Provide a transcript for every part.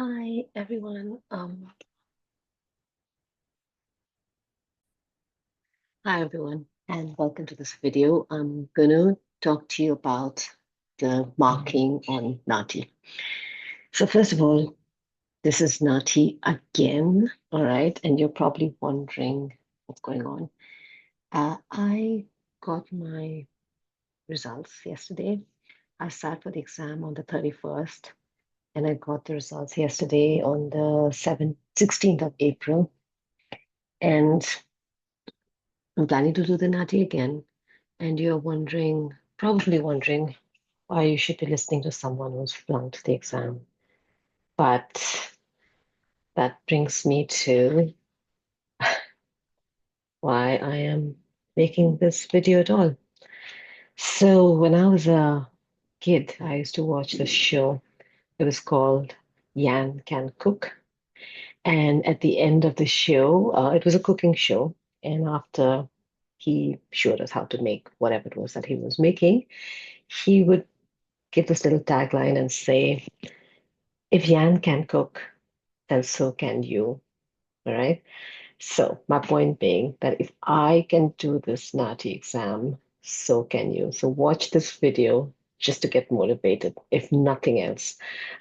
Hi everyone. Hi everyone, and welcome to this video. I'm gonna talk to you about the marking on NAATI. So first of all, this is NAATI again, all right, and you're probably wondering what's going on. I got my results yesterday. I sat for the exam on the 31st, and I got the results yesterday on the 16th of April. And I'm planning to do the NAATI again. And you're wondering, probably wondering, why you should be listening to someone who's flunked the exam. But that brings me to why I am making this video at all. So when I was a kid, I used to watch this show. It was called Yan Can Cook. And at the end of the show, it was a cooking show. And after he showed us how to make whatever it was that he was making, he would give this little tagline and say, if Yan can cook, then so can you. All right. So, my point being that if I can do this NAATI exam, so can you. So, watch this video just to get motivated, if nothing else.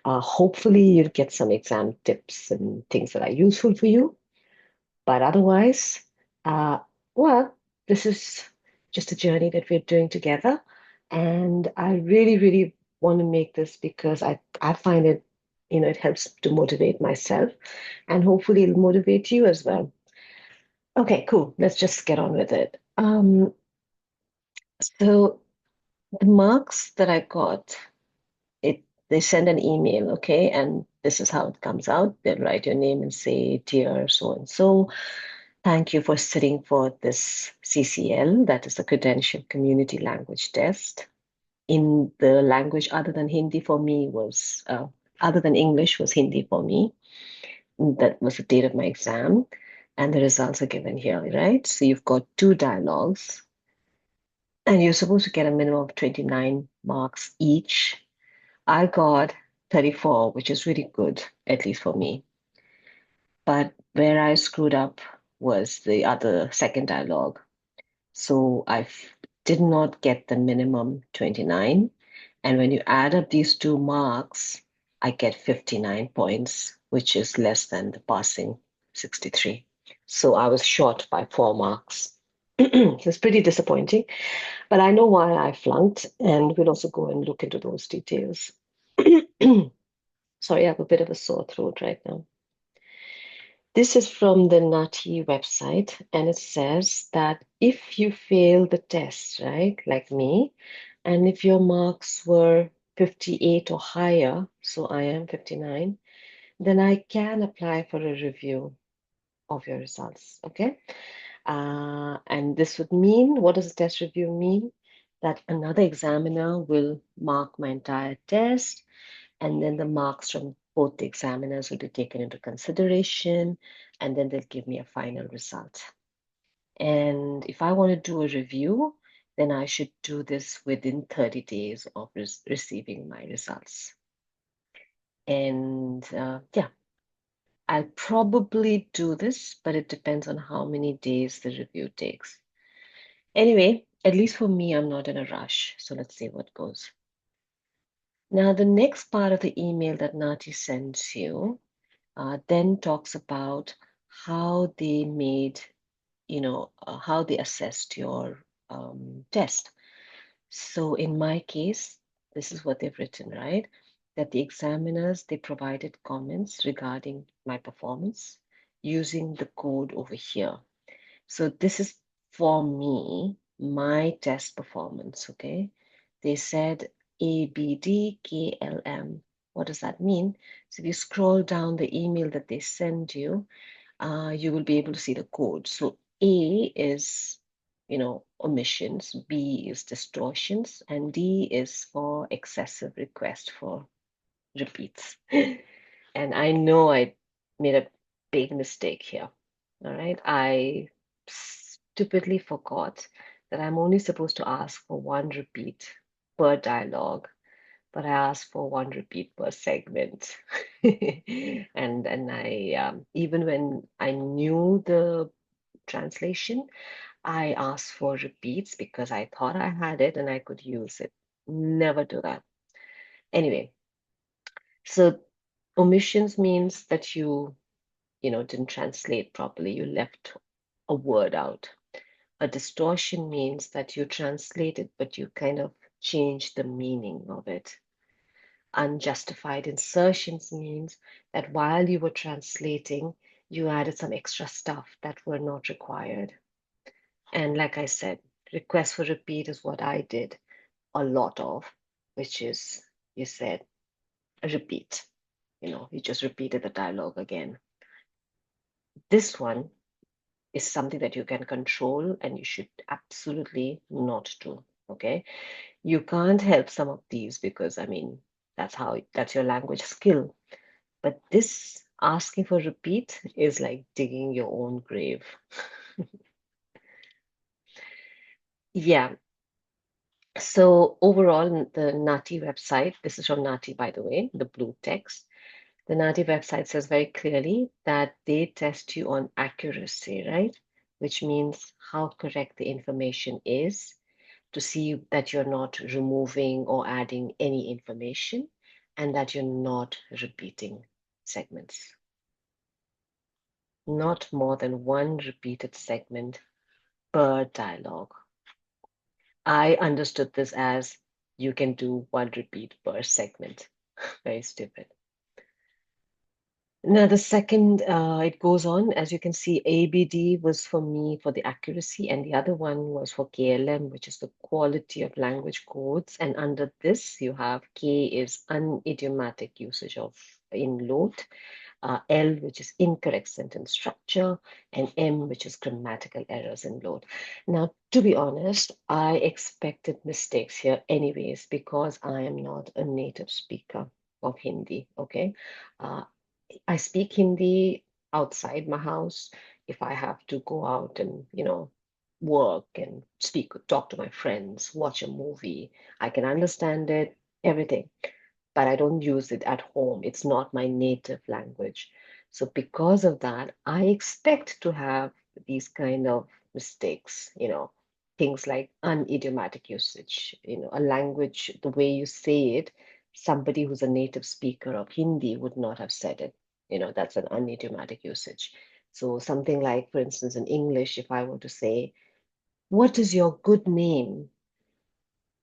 Hopefully, you'll get some exam tips and things that are useful for you. But otherwise, uh, well, this is just a journey that we're doing together. And I really, really want to make this because I find it, it helps to motivate myself and hopefully it'll motivate you as well. Okay, cool. Let's just get on with it. So the marks that I got, they send an email, okay, and this is how it comes out. They'll write your name and say, dear so and so, thank you for sitting for this CCL, that is the Credential Community Language Test. In the language other than Hindi for me was, other than English was Hindi for me. That was the date of my exam, and the results are given here, right? So you've got two dialogues, and you're supposed to get a minimum of 29 marks each. I got 34, which is really good, at least for me. But where I screwed up was the other second dialogue. So did not get the minimum 29. And when you add up these two marks, I get 59 points, which is less than the passing 63. So I was short by 4 marks. So it's pretty disappointing, but I know why I flunked, and we'll also go and look into those details. Sorry, I have a bit of a sore throat right now. This is from the NAATI website, and it says that if you fail the test, right, like me, and if your marks were 58 or higher, so I am 59, then I can apply for a review of your results, okay? And this would mean, what does a test review mean? That another examiner will mark my entire test, and then the marks from both the examiners will be taken into consideration, and then they'll give me a final result. And if I want to do a review, then I should do this within 30 days of receiving my results. And yeah, I'll probably do this, but it depends on how many days the review takes. Anyway, at least for me, I'm not in a rush. So let's see what goes. Now, the next part of the email that NAATI sends you then talks about how they made, how they assessed your test. So in my case, this is what they've written, right? That the examiners, they provided comments regarding my performance using the code over here. So this is for me, my test performance, okay? They said ABDKLM. What does that mean? So if you scroll down the email that they send you, you will be able to see the code. So A is, omissions, B is distortions, and D is for excessive request for repeats. And I know I made a big mistake here. All right. I stupidly forgot that I'm only supposed to ask for one repeat per dialogue, but I asked for one repeat per segment. And I even when I knew the translation, I asked for repeats because I thought I had it and I could use it. Never do that. Anyway, so omissions means that you didn't translate properly. You left a word out. A distortion means that you translate it, but you kind of change the meaning of it. Unjustified insertions means that while you were translating, you added some extra stuff that were not required. And like I said, request for repeat is what I did a lot of, which is you said repeat. You just repeated the dialogue again. This one is something that you can control and you should absolutely not do. Okay. You can't help some of these because, I mean, that's your language skill. But this asking for repeat is like digging your own grave. Yeah. So overall, the NAATI website, this is from NAATI, by the way, the blue text. The NAATI website says very clearly that they test you on accuracy, right? Which means how correct the information is to see that you're not removing or adding any information and that you're not repeating segments. Not more than one repeated segment per dialogue. I understood this as you can do one repeat per segment. Very stupid. Now, the second, it goes on, as you can see, ABD was for me for the accuracy, and the other one was for KLM, which is the quality of language codes. And under this, you have K is unidiomatic usage of in load, L, which is incorrect sentence structure, and M, which is grammatical errors in load. Now, to be honest, I expected mistakes here anyways, because I am not a native speaker of Hindi, okay? Uh, I speak Hindi outside my house if I have to go out and, work and talk to my friends, watch a movie. I can understand it, everything, but I don't use it at home. It's not my native language. So because of that, I expect to have these kind of mistakes, things like unidiomatic usage, a language, the way you say it, somebody who's a native speaker of Hindi would not have said it. That's an unidiomatic usage. So something like, for instance, in English, if I were to say, what is your good name?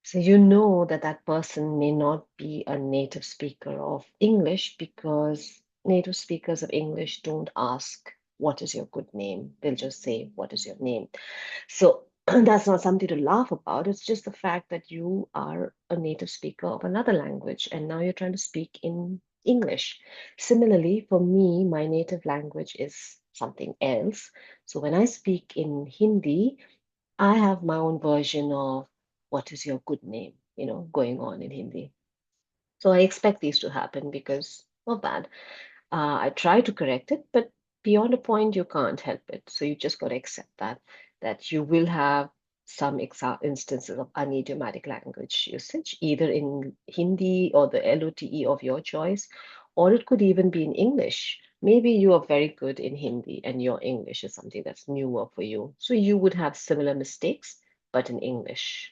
So you know that that person may not be a native speaker of English because native speakers of English don't ask, what is your good name? They'll just say, what is your name? So that's not something to laugh about. It's just the fact that you are a native speaker of another language and now you're trying to speak in English. Similarly, for me, my native language is something else. So when I speak in Hindi, I have my own version of what is your good name, going on in Hindi. So I expect these to happen because of that. I try to correct it, but beyond a point, you can't help it. So you just got to accept that you will have some instances of unidiomatic language usage, either in Hindi or the LOTE of your choice, or it could even be in English. Maybe you are very good in Hindi and your English is something that's newer for you. So you would have similar mistakes, but in English.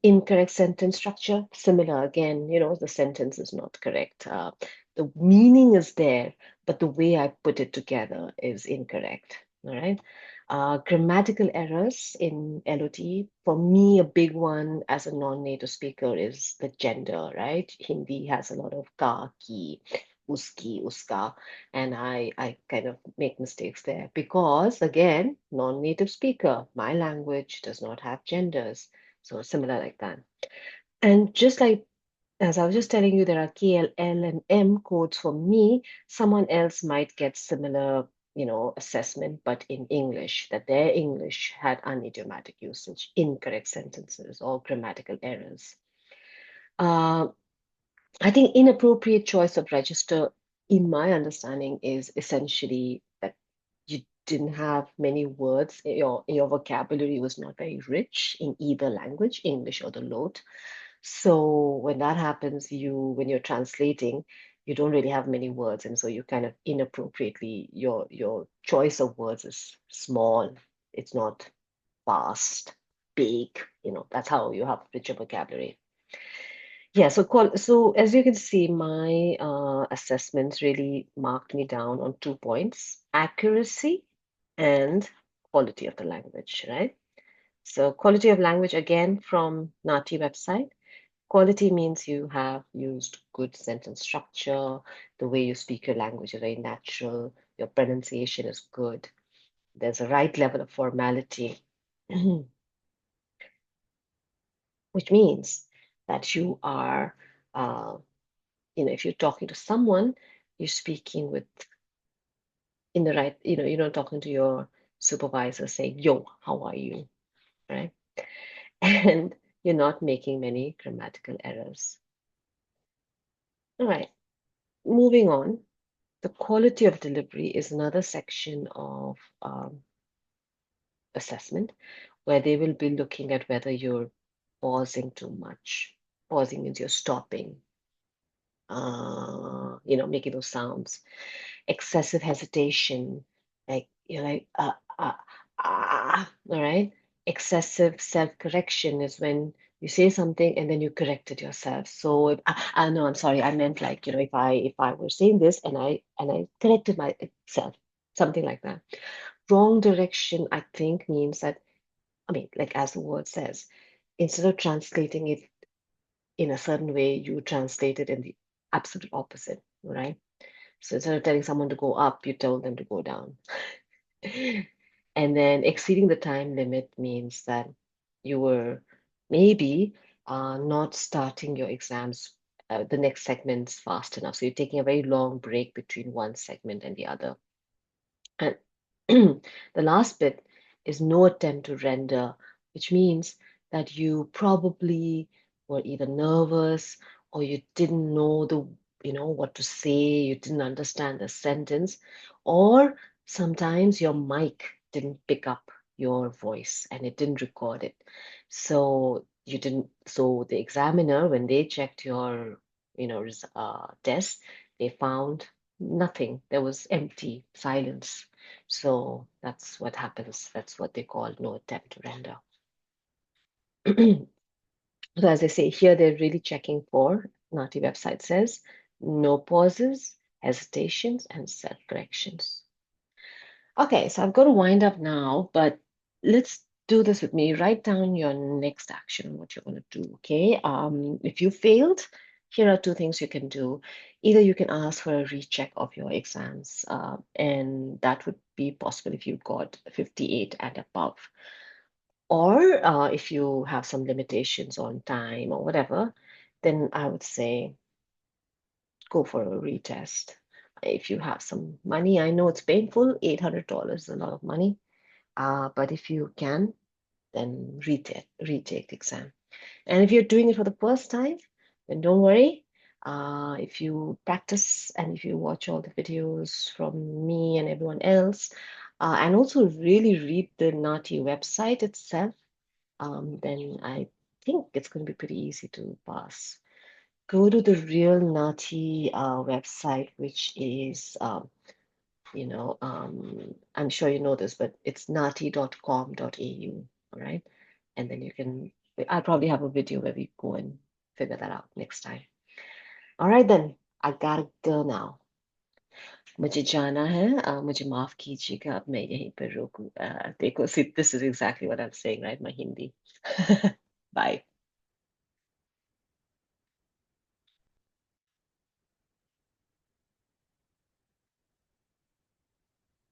Incorrect sentence structure, similar again, the sentence is not correct. The meaning is there, but the way I put it together is incorrect. All right. Grammatical errors in LOT, for me, a big one as a non-native speaker is the gender, right? Hindi has a lot of ka, ki, uski, uska, and I kind of make mistakes there because, again, non-native speaker, my language does not have genders. So similar like that. And just like as I was just telling you, there are KL, L, and M codes for me. Someone else might get similar, assessment, but in English, that their English had unidiomatic usage, incorrect sentences, or grammatical errors. Uh, I think inappropriate choice of register, in my understanding, is essentially that you didn't have many words. Your vocabulary was not very rich in either language, English or the Lot. So when that happens, when you're translating, you don't really have many words, and so you kind of inappropriately your choice of words is small. It's not vast, big. That's how you have richer vocabulary. Yeah, so as you can see, my assessments really marked me down on 2 points: accuracy and quality of the language, right? So quality of language, again, from NAATI website. Quality means you have used good sentence structure, the way you speak your language is very natural, your pronunciation is good, there's a right level of formality, which means that you are, uh, if you're talking to someone, you're speaking with in the right, you're not talking to your supervisor saying, "Yo, how are you?" Right? And you're not making many grammatical errors. All right, moving on. The quality of delivery is another section of assessment where they will be looking at whether you're pausing too much. Pausing means you're stopping, making those sounds. Excessive hesitation, like you're like, all right. Excessive self-correction is when you say something and then you correct it yourself. So no, I'm sorry, I meant like, if I were saying this and I corrected myself, something like that. Wrong direction, I think, means that, I mean, like as the word says, instead of translating it in a certain way, you translate it in the absolute opposite, right? So instead of telling someone to go up, you told them to go down. And then exceeding the time limit means that you were maybe not starting your exams, the next segments fast enough. So you're taking a very long break between one segment and the other. And the last bit is no attempt to render, which means that you probably were either nervous or you didn't know what to say, you didn't understand the sentence, or sometimes your mic didn't pick up your voice and it didn't record it. So the examiner, when they checked your, test, they found nothing. There was empty silence. So that's what happens. That's what they call no attempt to render. So as I say, here they're really checking for, NAATI website says, no pauses, hesitations, and self-corrections. Okay, so I've got to wind up now, but let's do this with me. Write down your next action, what you're going to do, okay? If you failed, here are two things you can do. Either you can ask for a recheck of your exams, and that would be possible if you got 58 and above. Or if you have some limitations on time or whatever, then I would say go for a retest. If you have some money, I know it's painful, $800 is a lot of money. But if you can, then retake the exam. And if you're doing it for the first time, then don't worry. If you practice and if you watch all the videos from me and everyone else, and also really read the NAATI website itself, then I think it's going to be pretty easy to pass. Go to the real NAATI website, which is I'm sure you know this, but it's naati.com.au, all right? And then I'll probably have a video where we go and figure that out next time. All right, then, I gotta go now. मुझे जाना है, मुझे माफ कीजिएगा, अब मैं यहीं पर रोकूं. देखो, see, this is exactly what I'm saying, right? My Hindi. Bye.